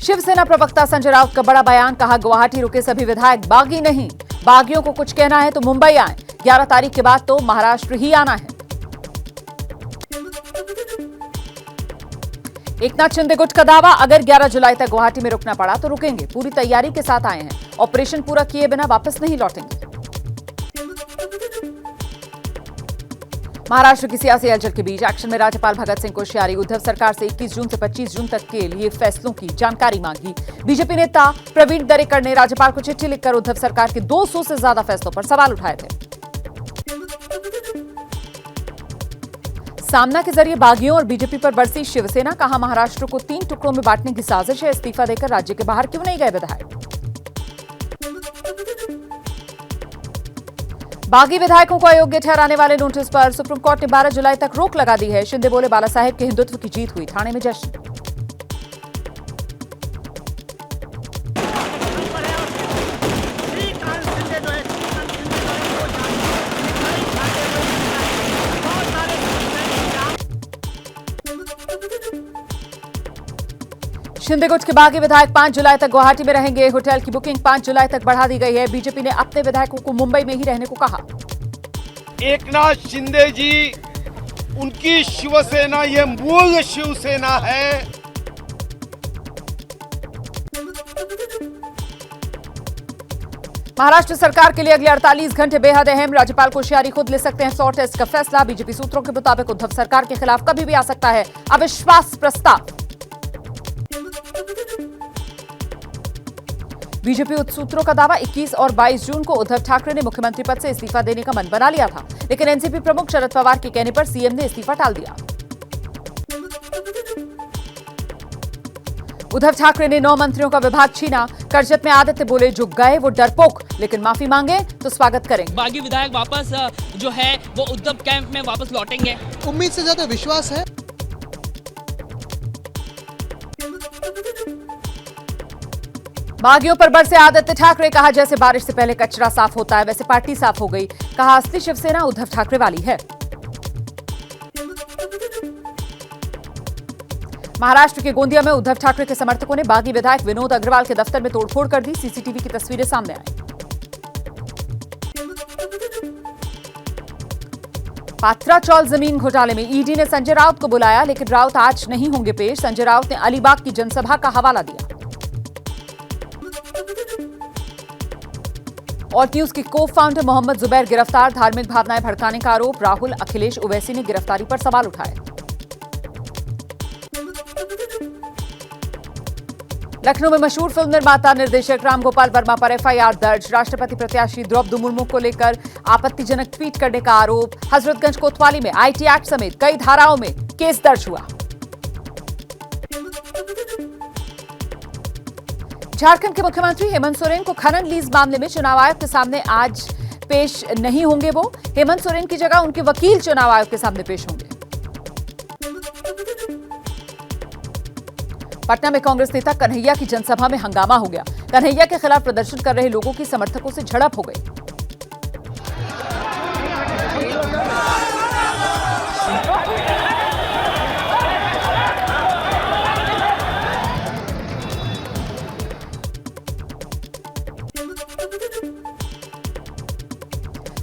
शिवसेना प्रवक्ता संजय राउत का बड़ा बयान, कहा गुवाहाटी रुके सभी विधायक बागी नहीं, बागियों को कुछ कहना है तो मुंबई आए, 11 तारीख के बाद तो महाराष्ट्र ही आना है। एकनाथ शिंदे गुट का दावा, अगर 11 जुलाई तक गुवाहाटी में रुकना पड़ा तो रुकेंगे, पूरी तैयारी के साथ आए हैं, ऑपरेशन पूरा किए बिना वापस नहीं लौटेंगे। महाराष्ट्र की सियासी हलचल के बीच एक्शन में राज्यपाल भगत सिंह कोश्यारी, उद्धव सरकार से 21 जून से 25 जून तक के लिए फैसलों की जानकारी मांगी। बीजेपी नेता प्रवीण दरेकर ने राज्यपाल को चिट्ठी लिखकर उद्धव सरकार के 200 से ज्यादा फैसलों पर सवाल उठाए थे। सामना के जरिए बागियों और बीजेपी पर बरसी शिवसेना, कहा महाराष्ट्र को 3 टुकड़ों में बांटने की साजिश है, इस्तीफा देकर राज्य के बाहर क्यों नहीं गए विधायक। बागी विधायकों को अयोग्य ठहराने वाले नोटिस पर सुप्रीम कोर्ट ने 12 जुलाई तक रोक लगा दी है। शिंदे बोले, बाला साहेब के हिंदुत्व की जीत हुई, थाने में जश्न। शिंदे गुट के बागी विधायक 5 जुलाई तक गुवाहाटी में रहेंगे। होटल की बुकिंग 5 जुलाई तक बढ़ा दी गई है। बीजेपी ने अपने विधायकों को मुंबई में ही रहने को कहा। एकनाथ शिंदे जी, उनकी शिवसेना ये मूल शिवसेना है। महाराष्ट्र सरकार के लिए अगले 48 घंटे बेहद अहम, राज्यपाल कोश्यारी खुद ले सकते हैं 100 टेस्ट का फैसला। बीजेपी सूत्रों के मुताबिक उद्धव सरकार के खिलाफ कभी भी आ सकता है अविश्वास प्रस्ताव। बीजेपी सूत्रों का दावा, 21 और 22 जून को उद्धव ठाकरे ने मुख्यमंत्री पद से इस्तीफा देने का मन बना लिया था, लेकिन एनसीपी प्रमुख शरद पवार के कहने पर सीएम ने इस्तीफा टाल दिया। उद्धव ठाकरे ने 9 मंत्रियों का विभाग छीना। करजत में आदित्य बोले, जो गए वो डरपोक, लेकिन माफी मांगे तो स्वागत करेंगे। बागी विधायक वापस जो है वो उद्धव कैंप में वापस लौटेंगे। उम्मीद से ज्यादा विश्वास है। बागियों पर बरसे आदित्य ठाकरे, कहा जैसे बारिश से पहले कचरा साफ होता है वैसे पार्टी साफ हो गई, कहा असली शिवसेना उद्धव ठाकरे वाली है। महाराष्ट्र के गोंदिया में उद्धव ठाकरे के समर्थकों ने बागी विधायक विनोद अग्रवाल के दफ्तर में तोड़फोड़ कर दी। सीसीटीवी की तस्वीरें सामने आई। पात्रा चौल जमीन घोटाले में ईडी ने संजय राउत को बुलाया, लेकिन राउत आज नहीं होंगे पेश। संजय राउत ने अलीबाग की जनसभा का हवाला दिया। और न्यूज के को फाउंडर मोहम्मद जुबैर गिरफ्तार, धार्मिक भावनाएं भड़काने का आरोप। राहुल अखिलेश ओवैसी ने गिरफ्तारी पर सवाल उठाए। लखनऊ में मशहूर फिल्म निर्माता निर्देशक रामगोपाल वर्मा पर एफआईआर दर्ज। राष्ट्रपति प्रत्याशी द्रौपदी मुर्मू को लेकर आपत्तिजनक ट्वीट करने का आरोप। हजरतगंज कोतवाली में आईटी एक्ट समेत कई धाराओं में केस दर्ज हुआ। झारखंड के मुख्यमंत्री हेमंत सोरेन को खनन लीज मामले में चुनाव आयोग के सामने आज पेश नहीं होंगे। वो हेमंत सोरेन की जगह उनके वकील चुनाव आयोग के सामने पेश होंगे। पटना में कांग्रेस नेता कन्हैया की जनसभा में हंगामा हो गया। कन्हैया के खिलाफ प्रदर्शन कर रहे लोगों की समर्थकों से झड़प हो गई।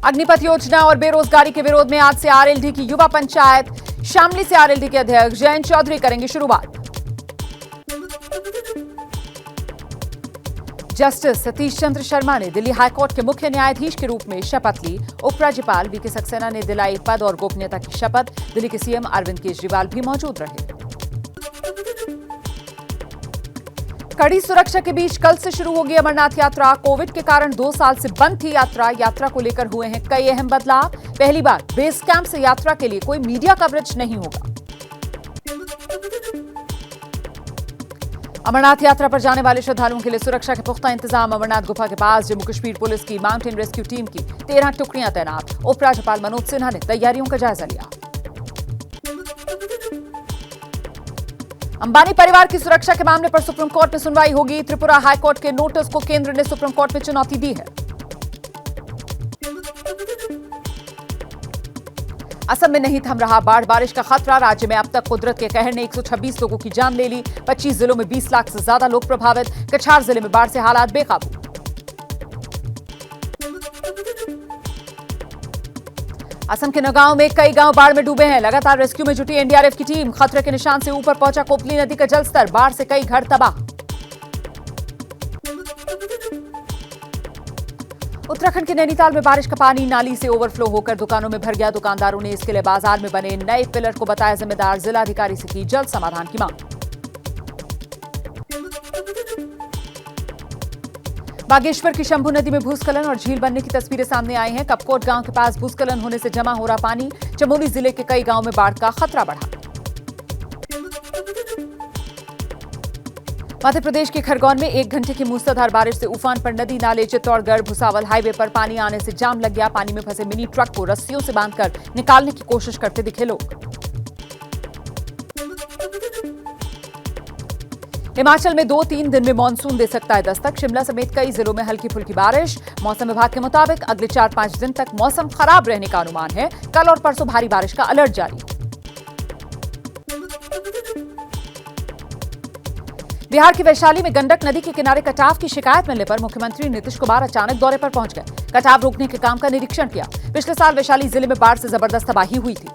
अग्निपथ योजना और बेरोजगारी के विरोध में आज से आरएलडी की युवा पंचायत। शामली से आरएलडी के अध्यक्ष जयंत चौधरी करेंगे शुरुआत। जस्टिस सतीश चंद्र शर्मा ने दिल्ली हाईकोर्ट के मुख्य न्यायाधीश के रूप में शपथ ली। उपराज्यपाल वीके सक्सेना ने दिलाई पद और गोपनीयता की शपथ। दिल्ली के सीएम अरविंद केजरीवाल भी मौजूद रहे। कड़ी सुरक्षा के बीच कल से शुरू होगी अमरनाथ यात्रा। कोविड के कारण 2 साल से बंद थी यात्रा। यात्रा को लेकर हुए हैं कई अहम बदलाव। पहली बार बेस कैंप से यात्रा के लिए कोई मीडिया कवरेज नहीं होगा। अमरनाथ यात्रा पर जाने वाले श्रद्धालुओं के लिए सुरक्षा के पुख्ता इंतजाम। अमरनाथ गुफा के पास जम्मू कश्मीर पुलिस की माउंटेन रेस्क्यू टीम की 13 टुकड़ियां तैनात। उपराज्यपाल मनोज सिन्हा ने तैयारियों का जायजा लिया। अंबानी परिवार की सुरक्षा के मामले पर सुप्रीम कोर्ट में सुनवाई होगी। त्रिपुरा हाईकोर्ट के नोटिस को केंद्र ने सुप्रीम कोर्ट में चुनौती दी है। असम में नहीं थम रहा बाढ़ बारिश का खतरा। राज्य में अब तक कुदरत के कहर ने 126 लोगों की जान ले ली। 25 जिलों में 20 लाख से ज्यादा लोग प्रभावित। कछार जिले में बाढ़ से हालात बेकाबू। असम के नगांव में कई गांव बाढ़ में डूबे हैं। लगातार रेस्क्यू में जुटी एनडीआरएफ की टीम। खतरे के निशान से ऊपर पहुंचा कोपली नदी का जलस्तर। बाढ़ से कई घर तबाह। उत्तराखंड के नैनीताल में बारिश का पानी नाली से ओवरफ्लो होकर दुकानों में भर गया। दुकानदारों ने इसके लिए बाजार में बने नए पिलर को बताया जिम्मेदार। जिलाधिकारी से की जल्द समाधान की मांग। बागेश्वर की शंभू नदी में भूस्खलन और झील बनने की तस्वीरें सामने आई हैं। कपकोट गांव के पास भूस्खलन होने से जमा हो रहा पानी। चमोली जिले के कई गांवों में बाढ़ का खतरा बढ़ा। मध्य प्रदेश के खरगोन में 1 घंटे की मूसलाधार बारिश से उफान पर नदी नाले चित्तौड़गढ़ भुसावल हाईवे पर पानी आने से जाम लग गया। पानी में फंसे मिनी ट्रक को रस्सियों से बांधकर निकालने की कोशिश करते दिखे लोग। हिमाचल में 2-3 दिन में मानसून दे सकता है दस्तक। शिमला समेत कई जिलों में हल्की फुल्की बारिश। मौसम विभाग के मुताबिक अगले 4-5 दिन तक मौसम खराब रहने का अनुमान है। कल और परसों भारी बारिश का अलर्ट जारी। बिहार के वैशाली में गंडक नदी के किनारे कटाव की शिकायत मिलने पर मुख्यमंत्री नीतीश कुमार अचानक दौरे पर पहुंच गए। कटाव रोकने के काम का निरीक्षण किया। पिछले साल वैशाली जिले में बाढ़ से जबरदस्त तबाही हुई थी।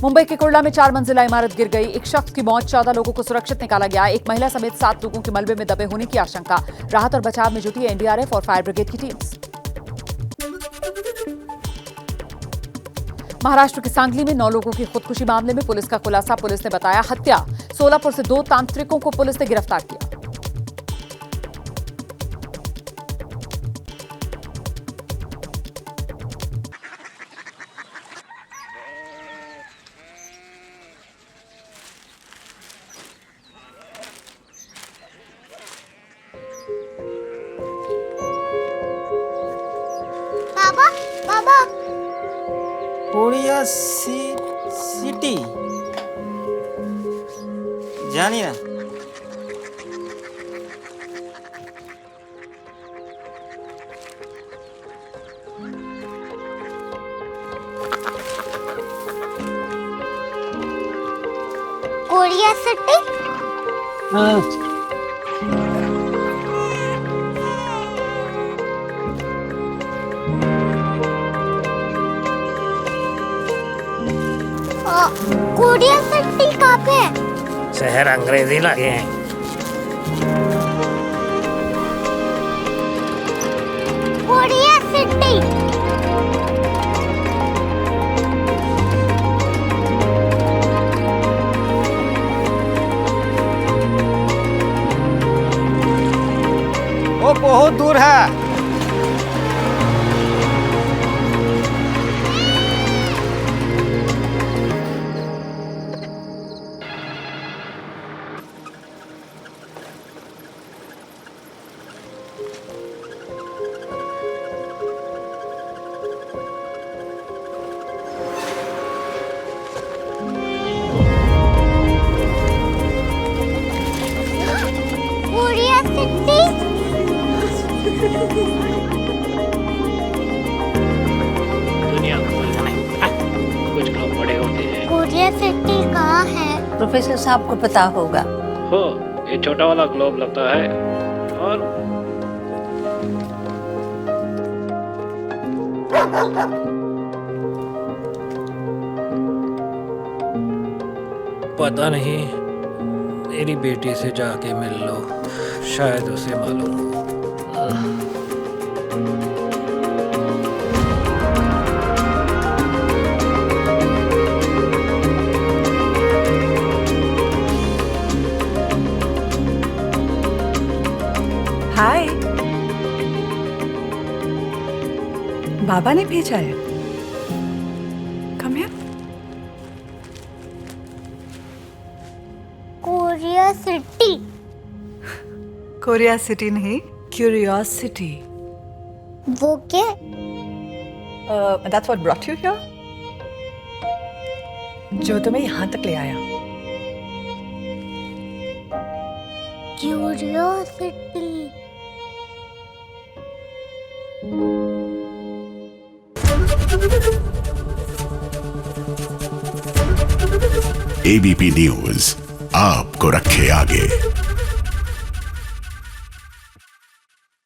मुंबई के कुर्ला में 4 मंजिला इमारत गिर गई। एक शख्स की मौत। 14 लोगों को सुरक्षित निकाला गया। एक महिला समेत 7 लोगों के मलबे में दबे होने की आशंका। राहत और बचाव में जुटी एनडीआरएफ और फायर ब्रिगेड की टीम्स। महाराष्ट्र के सांगली में 9 लोगों की खुदकुशी मामले में पुलिस का खुलासा। पुलिस ने बताया हत्या। सोलापुर से 2 तांत्रिकों को पुलिस ने गिरफ्तार किया। बाबा बाबा कोरिया सिटी जानी ना। कोरिया सिटी कोरिया सिटी कहाँ पे है? शहर अंग्रेजी लगे हैं। कोरिया सिटी वो बहुत दूर है। कोरिया सिटी दुनिया कुछ लोग बड़े होते हैं। कोरिया सिटी कहाँ है? प्रोफेसर साहब को पता होगा। हो ये छोटा वाला ग्लोब लगता है और पता नहीं, मेरी बेटी से जाके मिल लो, शायद उसे मालूम हो। हाय, बाबा ने भेजा है। Come here. Korea city Korea city नहीं, क्यूरियोसिटी। वो क्या? That's what brought you here, जो तुम्हें यहाँ तक ले आया। क्यूरियोसिटी एबीपी न्यूज आपको रखे आगे।